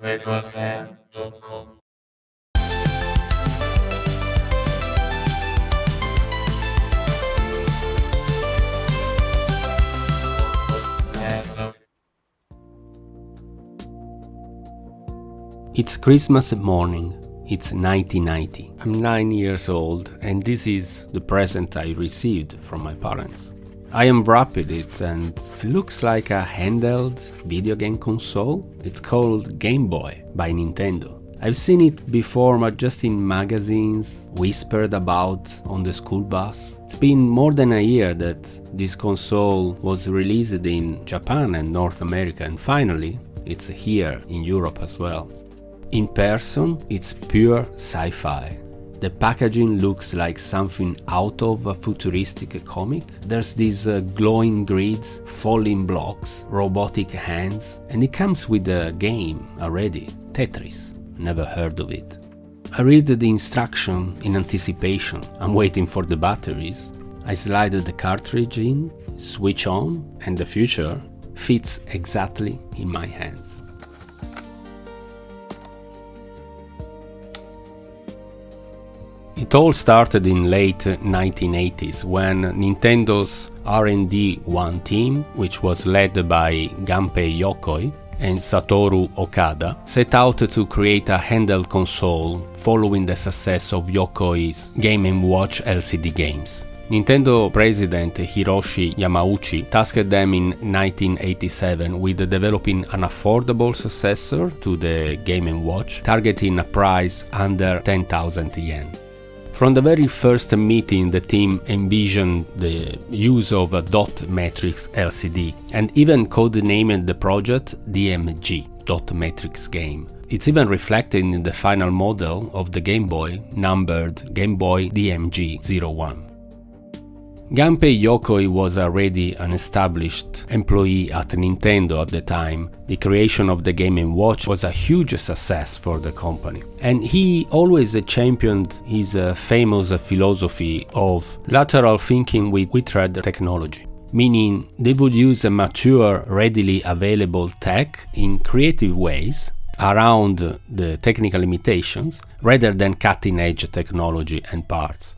retrofan.com. It's Christmas morning. It's 1990. I'm 9 years old, and this is the present I received from my parents. I unwrapped it, and it looks like a handheld video game console. It's called Game Boy by Nintendo. I've seen it before, but just in magazines, whispered about on the school bus. It's been more than a year that this console was released in Japan and North America, and finally, it's here in Europe as well. In person, it's pure sci-fi. The packaging looks like something out of a futuristic comic. There's these glowing grids, falling blocks, robotic hands, and it comes with a game already, Tetris. Never heard of it. I read the instruction in anticipation. I'm waiting for the batteries. I slide the cartridge in, switch on, and the future fits exactly in my hands. It all started in late 1980s when Nintendo's R&D 1 team, which was led by Gunpei Yokoi and Satoru Okada, set out to create a handheld console following the success of Yokoi's Game & Watch LCD games. Nintendo president Hiroshi Yamauchi tasked them in 1987 with developing an affordable successor to the Game & Watch, targeting a price under 10,000 yen. From the very first meeting, the team envisioned the use of a dot matrix LCD and even codenamed the project DMG, Dot Matrix Game. It's even reflected in the final model of the Game Boy, numbered Game Boy DMG-01. Gunpei Yokoi was already an established employee at Nintendo at the time. The creation of the Game & Watch was a huge success for the company. And he always championed his famous philosophy of lateral thinking with thread technology, meaning they would use a mature, readily available tech in creative ways around the technical limitations rather than cutting-edge technology and parts.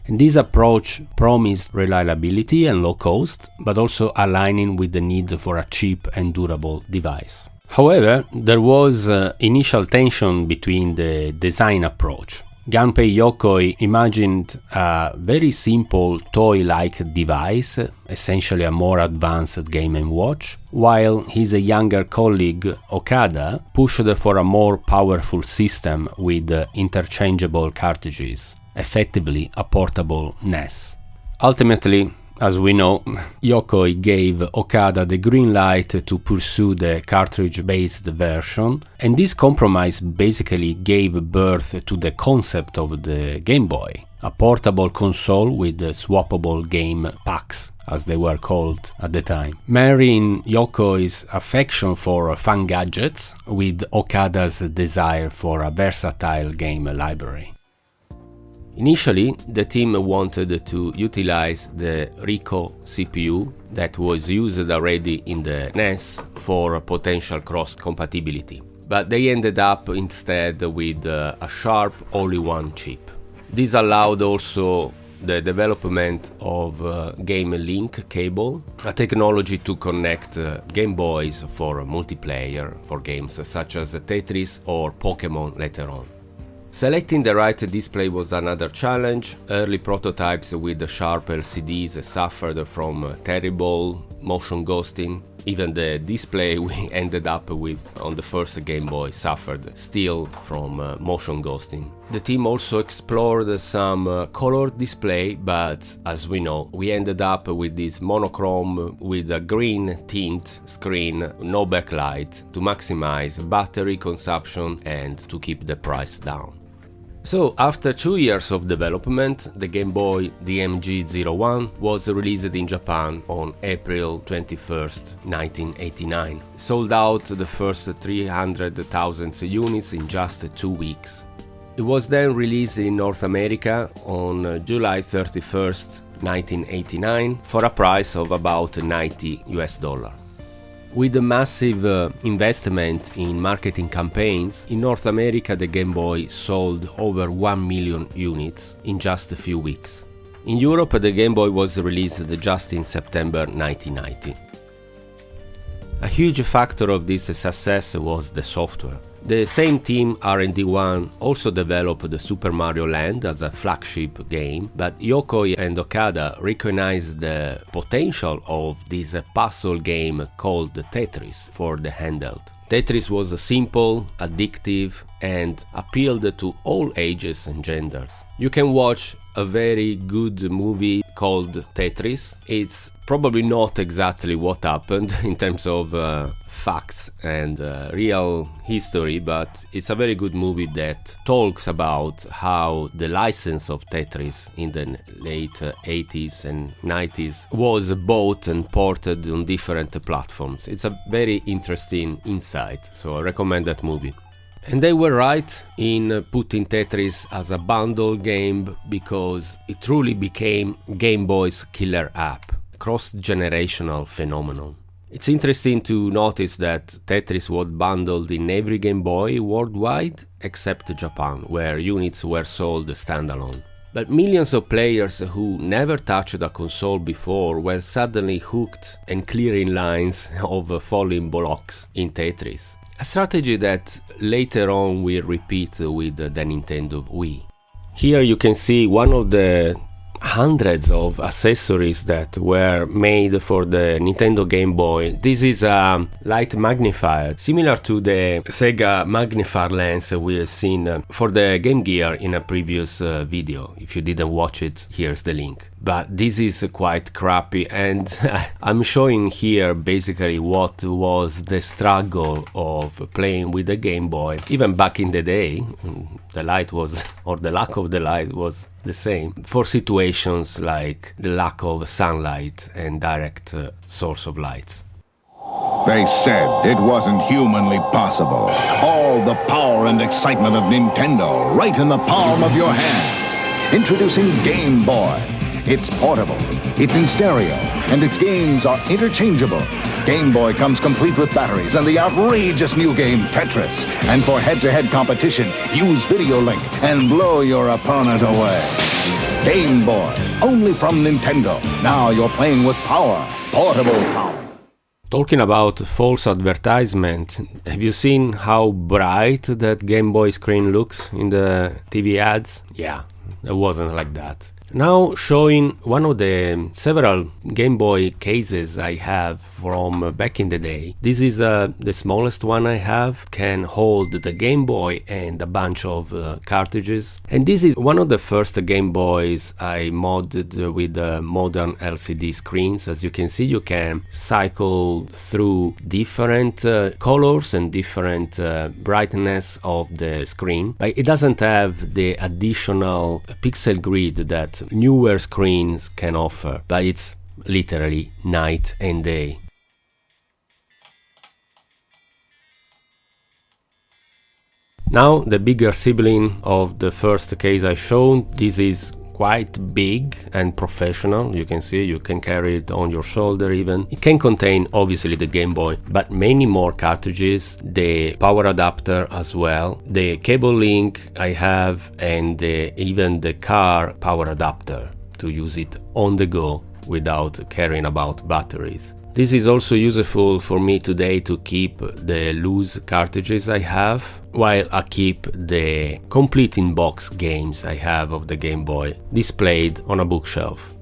And this approach promised reliability and low cost, but also aligning with the need for a cheap and durable device. However, there was initial tension between the design approach. Gunpei Yokoi imagined a very simple toy-like device, essentially a more advanced Game & Watch, while his younger colleague Okada pushed for a more powerful system with interchangeable cartridges, effectively a portable NES. Ultimately, as we know, Yokoi gave Okada the green light to pursue the cartridge-based version, and this compromise basically gave birth to the concept of the Game Boy, a portable console with swappable game packs, as they were called at the time, marrying Yokoi's affection for fun gadgets with Okada's desire for a versatile game library. Initially, the team wanted to utilize the Ricoh CPU that was used already in the NES for potential cross-compatibility, but they ended up instead with a Sharp all-in-one chip. This allowed also the development of Game Link cable, a technology to connect Game Boys for multiplayer for games such as Tetris or Pokémon later on. Selecting the right display was another challenge. Early prototypes with the Sharp LCDs suffered from terrible motion ghosting. Even the display we ended up with on the first Game Boy suffered still from motion ghosting. The team also explored some colored display, but as we know, we ended up with this monochrome with a green tint screen, no backlight, to maximize battery consumption and to keep the price down. So, after 2 years of development, the Game Boy DMG-01 was released in Japan on April 21st, 1989. Sold out the first 300,000 units in just 2 weeks. It was then released in North America on July 31st, 1989 for a price of about $90. With a massive investment in marketing campaigns, in North America the Game Boy sold over 1 million units in just a few weeks. In Europe the Game Boy was released just in September 1990. A huge factor of this success was the software. The same team, R&D1, also developed the Super Mario Land as a flagship game, but Yokoi and Okada recognized the potential of this puzzle game called Tetris for the handheld. Tetris was simple, addictive, and appealed to all ages and genders. You can watch a very good movie called Tetris. It's probably not exactly what happened in terms of facts and real history, but it's a very good movie that talks about how the license of Tetris in the late 80s and 90s was bought and ported on different platforms. It's a very interesting insight, so I recommend that movie. And they were right in putting Tetris as a bundle game because it truly became Game Boy's killer app, cross-generational phenomenon. It's interesting to notice that Tetris was bundled in every Game Boy worldwide except Japan, where units were sold standalone. But millions of players who never touched a console before were suddenly hooked and clearing lines of falling blocks in Tetris. A strategy that later on will repeat with the Nintendo Wii. Here you can see one of the hundreds of accessories that were made for the Nintendo Game Boy. This is a light magnifier, similar to the Sega magnifier lens we have seen for the Game Gear in a previous video. If you didn't watch it, here's the link. But this is quite crappy, and I'm showing here basically what was the struggle of playing with the Game Boy. Even back in the day, the light was, or the lack of the light was the same for situations like the lack of sunlight and direct source of light. They said it wasn't humanly possible. All the power and excitement of Nintendo right in the palm of your hand. Introducing Game Boy. It's portable, it's in stereo, and its games are interchangeable. Game Boy comes complete with batteries and the outrageous new game Tetris. And for head-to-head competition, use Video Link and blow your opponent away. Game Boy, only from Nintendo. Now you're playing with power, portable power. Talking about false advertisement, have you seen how bright that Game Boy screen looks in the TV ads? Yeah, it wasn't like that. Now showing one of the several Game Boy cases I have from back in the day. This is the smallest one I have, can hold the Game Boy and a bunch of cartridges. And this is one of the first Game Boys I modded with modern LCD screens. As you can see, you can cycle through different colors and different brightness of the screen, but it doesn't have the additional pixel grid that newer screens can offer, but it's literally night and day. Now the bigger sibling of the first case I showed. This is quite big and professional. You can see you can carry it on your shoulder even. It can contain obviously the Game Boy, but many more cartridges, the power adapter as well, the cable link I have, and even the car power adapter to use it on the go without caring about batteries. This is also useful for me today to keep the loose cartridges I have, while I keep the complete in-box games I have of the Game Boy displayed on a bookshelf.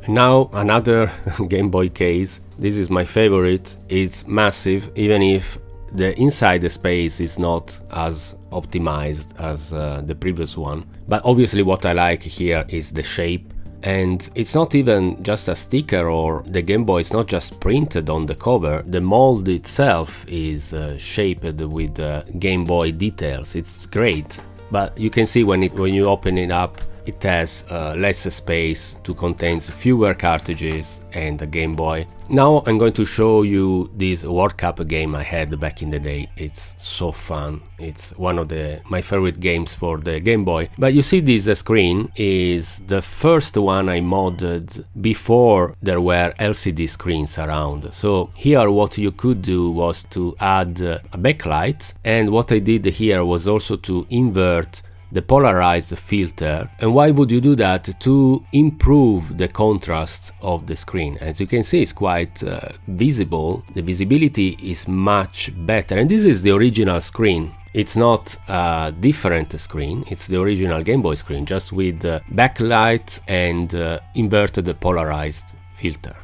Now another Game Boy case. This is my favorite. It's massive, even if the inside space is not as optimized as the previous one. But obviously what I like here is the shape. And it's not even just a sticker, or the Game Boy is not just printed on the cover. The mold itself is shaped with Game Boy details. It's great, but you can see when you open it up it has less space to contain fewer cartridges and a Game Boy. Now I'm going to show you this World Cup game I had back in the day. It's so fun. It's one of my favorite games for the Game Boy. But you see, this screen is the first one I modded before there were LCD screens around. So here what you could do was to add a backlight, and what I did here was also to invert the polarized filter. And why would you do that? To improve the contrast of the screen. As you can see, it's quite visible. The visibility is much better, and this is the original screen. It's not a different screen, it's the original Game Boy screen, just with backlight and inverted polarized filter.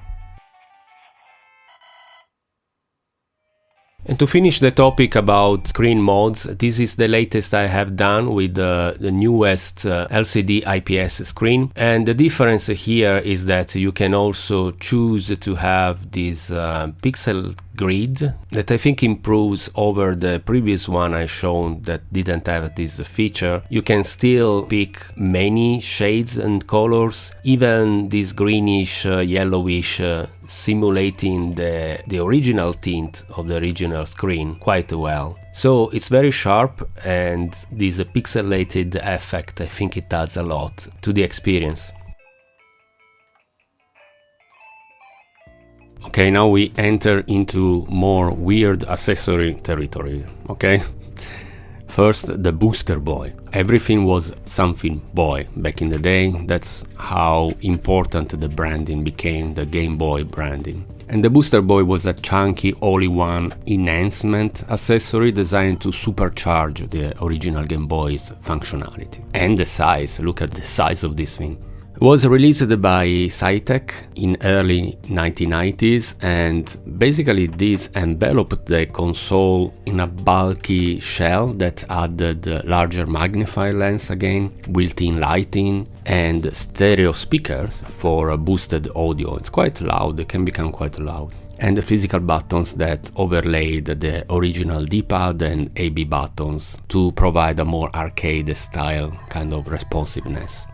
And to finish the topic about screen mods, this is the latest I have done with the newest LCD IPS screen. And the difference here is that you can also choose to have this pixel grid that I think improves over the previous one I shown that didn't have this feature. You can still pick many shades and colors, even this greenish, yellowish, simulating the original tint of the original screen quite well. So it's very sharp, and this pixelated effect, I think it adds a lot to the experience. Okay, now we enter into more weird accessory territory, okay? First, the BoosterBoy. Everything was something boy back in the day. That's how important the branding became, the Game Boy branding. And the BoosterBoy was a chunky all-in-one enhancement accessory designed to supercharge the original Game Boy's functionality. And the size, look at the size of this thing. It was released by Saitek in early 1990s, and basically this enveloped the console in a bulky shell that added larger magnifier lens again, built-in lighting, and stereo speakers for boosted audio. It's quite loud, it can become quite loud. And the physical buttons that overlaid the original D-pad and AB buttons to provide a more arcade-style kind of responsiveness.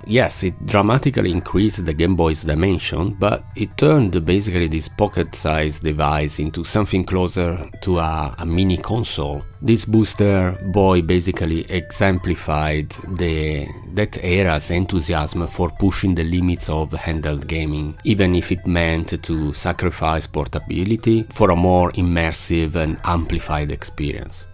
Yes, it dramatically increased the Game Boy's dimension, but it turned basically this pocket-sized device into something closer to a mini console. This Booster Boy basically exemplified that era's enthusiasm for pushing the limits of handheld gaming, even if it meant to sacrifice portability for a more immersive and amplified experience.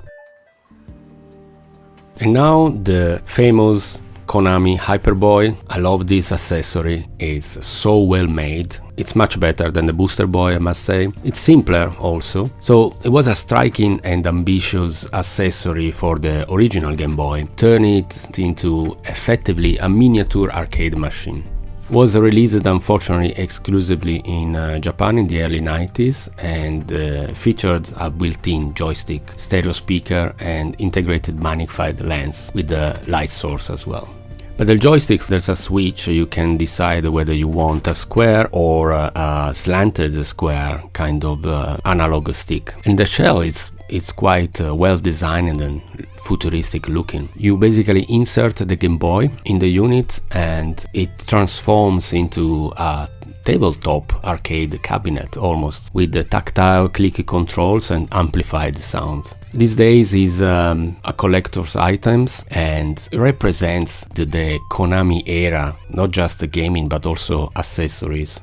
And now the famous Konami HyperBoy. I love this accessory, it's so well made. It's much better than the BoosterBoy, I must say. It's simpler also. So it was a striking and ambitious accessory for the original Game Boy, turning it into effectively a miniature arcade machine. It was released unfortunately exclusively in Japan in the early 90s and featured a built-in joystick, stereo speaker and integrated magnified lens with the light source as well. But the joystick, there's a switch, you can decide whether you want a square or a slanted square kind of analog stick. And the shell it's quite well designed and futuristic looking. You basically insert the Game Boy in the unit and it transforms into a tabletop arcade cabinet almost, with the tactile clicky controls and amplified sound. These days is a collector's items and represents the Konami era, not just the gaming but also accessories.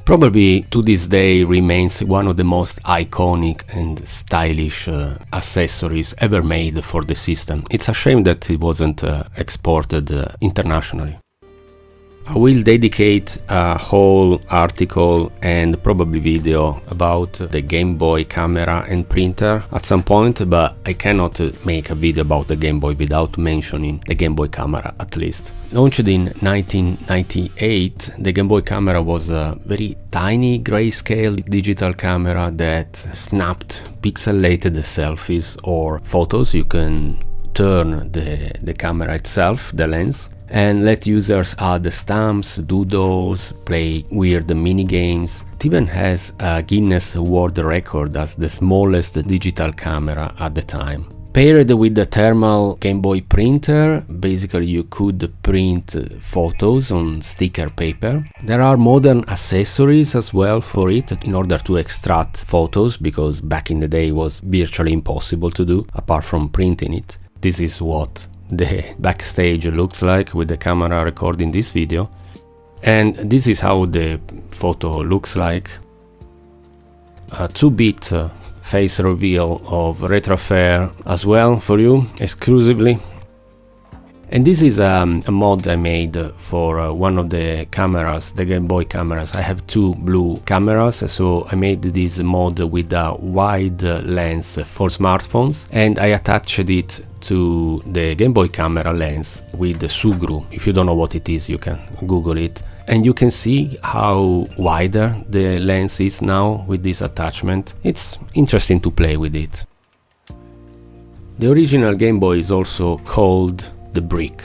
Probably to this day remains one of the most iconic and stylish accessories ever made for the system. It's a shame that it wasn't exported internationally. I will dedicate a whole article and probably video about the Game Boy camera and printer at some point, but I cannot make a video about the Game Boy without mentioning the Game Boy camera at least. Launched in 1998, the Game Boy camera was a very tiny grayscale digital camera that snapped pixelated selfies or photos. You can turn the camera itself, the lens, and let users add stamps, doodles, play weird mini games. It even has a Guinness World Record as the smallest digital camera at the time. Paired with the thermal Game Boy printer, basically you could print photos on sticker paper. There are modern accessories as well for it in order to extract photos, because back in the day it was virtually impossible to do apart from printing it. This is what the backstage looks like with the camera recording this video, and this is how the photo looks like. A 2-bit face reveal of Retrofair as well for you exclusively. And this is a mod I made for one of the cameras, the Game Boy cameras. I have 2 blue cameras, so I made this mod with a wide lens for smartphones, and I attached it to the Game Boy camera lens with the Sugru. If you don't know what it is, you can Google it. And you can see how wider the lens is now with this attachment. It's interesting to play with it. The original Game Boy is also called the Brick,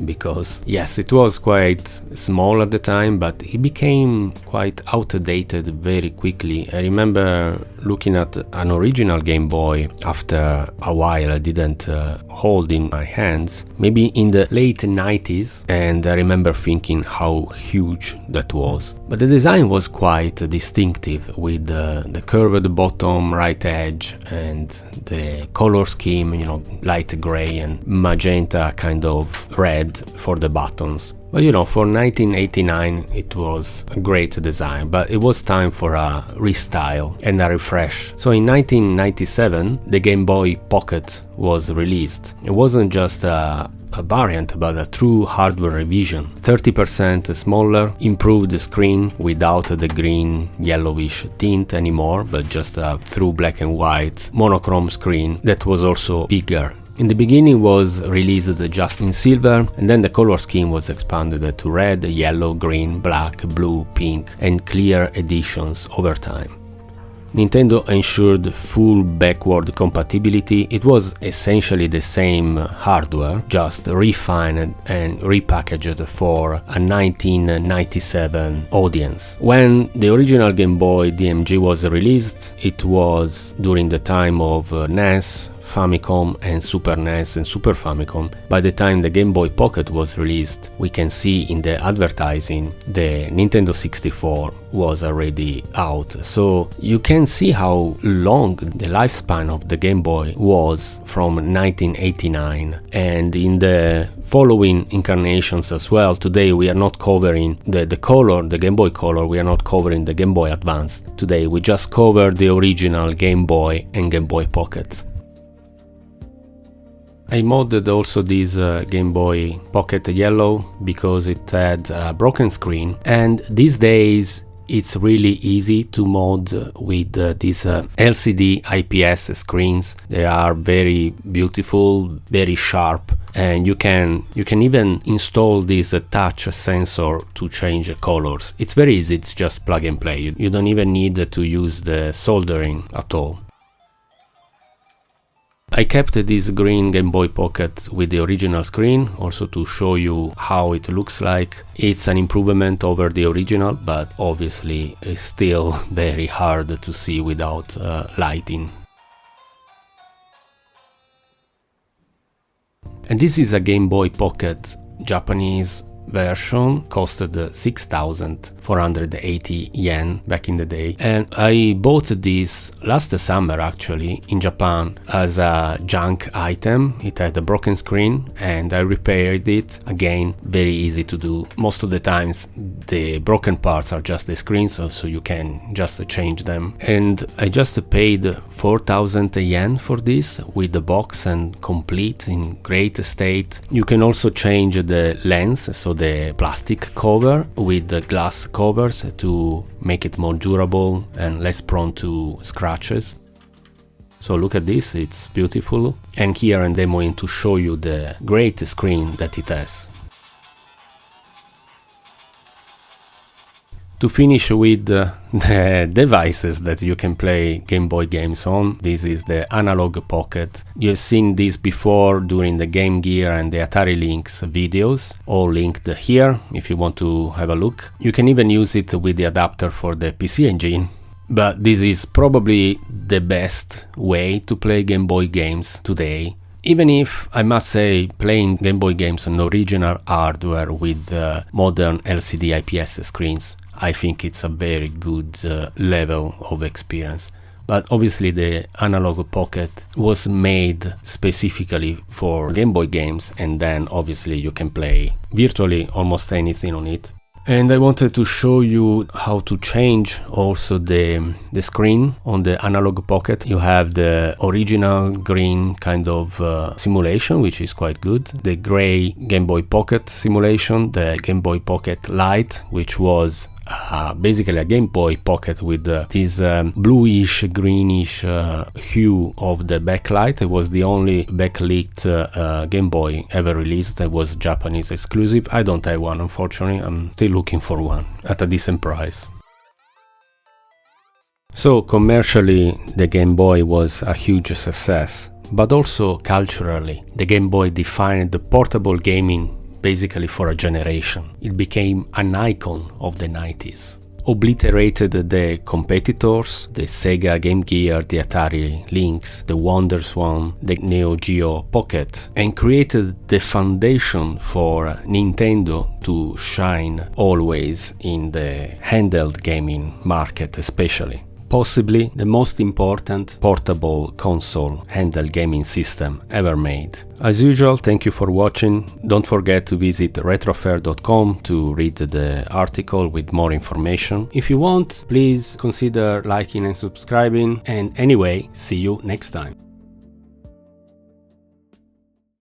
because yes, it was quite small at the time, but it became quite outdated very quickly. I remember looking at an original Game Boy after a while I didn't hold in my hands, maybe in the late 90s, and I remember thinking how huge that was. But the design was quite distinctive, with the curved bottom right edge and the color scheme, you know, light gray and magenta kind of red for the buttons. But you know, for 1989 it was a great design, but it was time for a restyle and a refresh. So in 1997 the Game Boy Pocket was released. It wasn't just a variant, but a true hardware revision. 30% smaller, improved screen without the green yellowish tint anymore, but just a true black and white monochrome screen that was also bigger. In the beginning was released just in silver, and then the color scheme was expanded to red, yellow, green, black, blue, pink and clear editions over time. Nintendo ensured full backward compatibility. It was essentially the same hardware, just refined and repackaged for a 1997 audience. When the original Game Boy DMG was released, it was during the time of NES, Famicom and Super NES and Super Famicom. By the time the Game Boy Pocket was released, we can see in the advertising the Nintendo 64 was already out. So you can see how long the lifespan of the Game Boy was from 1989. And in the following incarnations as well, today we are not covering the color, the Game Boy Color, we are not covering the Game Boy Advance. Today we just cover the original Game Boy and Game Boy Pocket. I modded also this Game Boy Pocket Yellow because it had a broken screen, and these days it's really easy to mod with these LCD IPS screens. They are very beautiful, very sharp, and you can even install this touch sensor to change colors. It's very easy, it's just plug and play. You don't even need to use the soldering at all. I kept this green Game Boy Pocket with the original screen, also to show you how it looks like. It's an improvement over the original, but obviously it's still very hard to see without lighting. And this is a Game Boy Pocket Japanese version, costed 6,480 yen back in the day, and I bought this last summer actually in Japan as a junk item. It had a broken screen and I repaired it. Again, very easy to do. Most of the times the broken parts are just the screen, so you can just change them. And I just paid 4,000 yen for this with the box and complete in great state. You can also change the lens, so the plastic cover with the glass covers to make it more durable and less prone to scratches. So look at this, it's beautiful. And here I'm demoing to show you the great screen that it has. To finish with the devices that you can play Game Boy games on, this is the Analogue Pocket. You've seen this before during the Game Gear and the Atari Lynx videos, all linked here if you want to have a look. You can even use it with the adapter for the PC Engine. but this is probably the best way to play Game Boy games today. Even if, I must say, playing Game Boy games on original hardware with modern LCD IPS screens, I think it's a very good level of experience. But obviously the Analogue Pocket was made specifically for Game Boy games, and then obviously you can play virtually almost anything on it. And I wanted to show you how to change also the screen on the Analogue Pocket. You have the original green kind of simulation, which is quite good. The gray Game Boy Pocket simulation, the Game Boy Pocket Lite, which was basically a Game Boy Pocket with this bluish, greenish hue of the backlight. It was the only backlit Game Boy ever released. It was Japanese exclusive. I don't have one, unfortunately. I'm still looking for one at a decent price. So commercially, the Game Boy was a huge success, but also culturally, the Game Boy defined the portable gaming basically for a generation. It became an icon of the 90s. Obliterated the competitors, the Sega Game Gear, the Atari Lynx, the WonderSwan, the Neo Geo Pocket, and created the foundation for Nintendo to shine always in the handheld gaming market especially. Possibly the most important portable console handheld gaming system ever made. As usual, thank you for watching. Don't forget to visit retrofair.com to read the article with more information. If you want, please consider liking and subscribing. And anyway, see you next time.